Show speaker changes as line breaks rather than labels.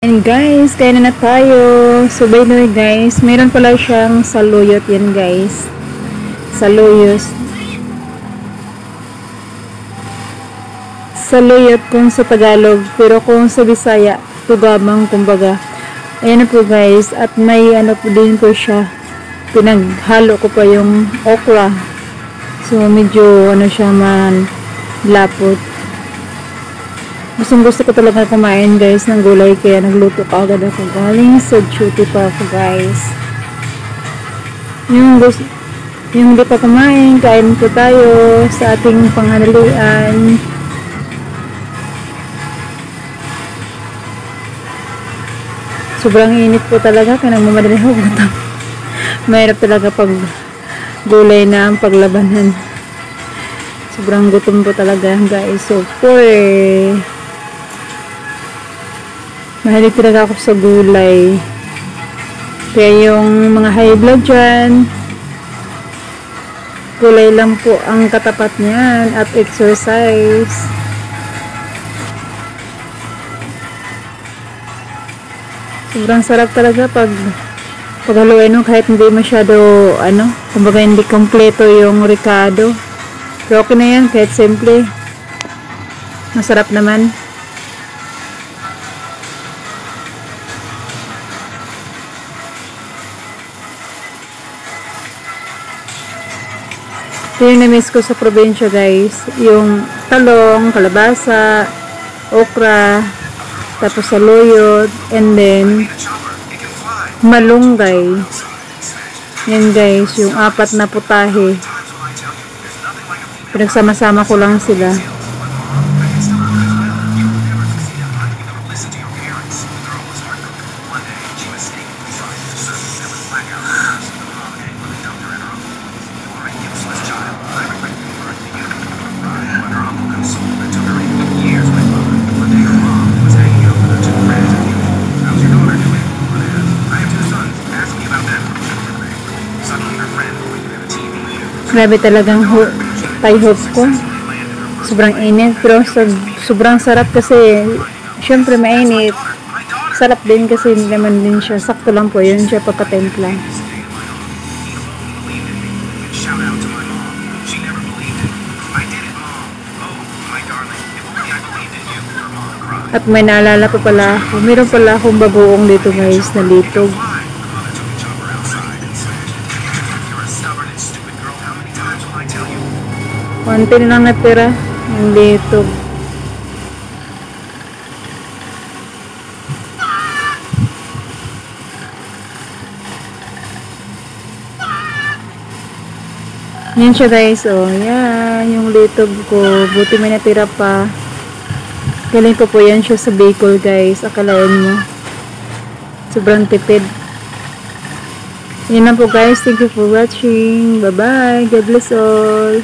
And guys, kaya na tayo. So by the way guys, meron pala siyang saluyot yan guys. Saluyot kung sa Tagalog, pero kung sa Bisaya, tugamang kumbaga. Ayan na po guys, at may ano po din po siya. Pinaghalo ko pa yung okra. So medyo ano siya man lapot. Gusto ko talaga kumain guys ng gulay, kaya nagluto ka agad ako. Galing sa duty pa ako guys. Yung hindi pa kumain, kain po tayo sa ating panghalian. Sobrang init po talaga, kaya nagmamadali ako gutom. Mahirap talaga pag gulay na ang paglabanan. Sobrang gutom po talaga guys. So mahilig talaga ako sa gulay. Kaya yung mga high blood dyan, gulay lang po ang katapat niyan at exercise. Sobrang sarap talaga pag haluin mo kahit hindi masyado kumbaga hindi kompleto yung ricado. Pero okay na yan kahit simple. Masarap naman. Ito yung na-miss ko sa probinsya guys, yung talong, kalabasa, okra, tapos saluyot, and then malunggay. Yan guys, yung 4 na putahe. Pinagsama-sama ko lang sila. Grabe talagang Thai hopes ko. Sobrang init, pero sobrang sarap kasi syempre mainit. Sarap din kasi hindi naman din siya. Sakto lang po yun siya pagkatempla. At may naalala pa pala ako. Meron pala akong bagoong dito guys na litog. Konti lang natira yung litog. Yan siya guys, oh. Yan yung litog ko. Buti may natira pa. Galing ko po yan siya sa Bicol guys. Akalain mo. Sobrang tipid. Yan lang po guys. Thank you for watching. Bye bye. God bless all.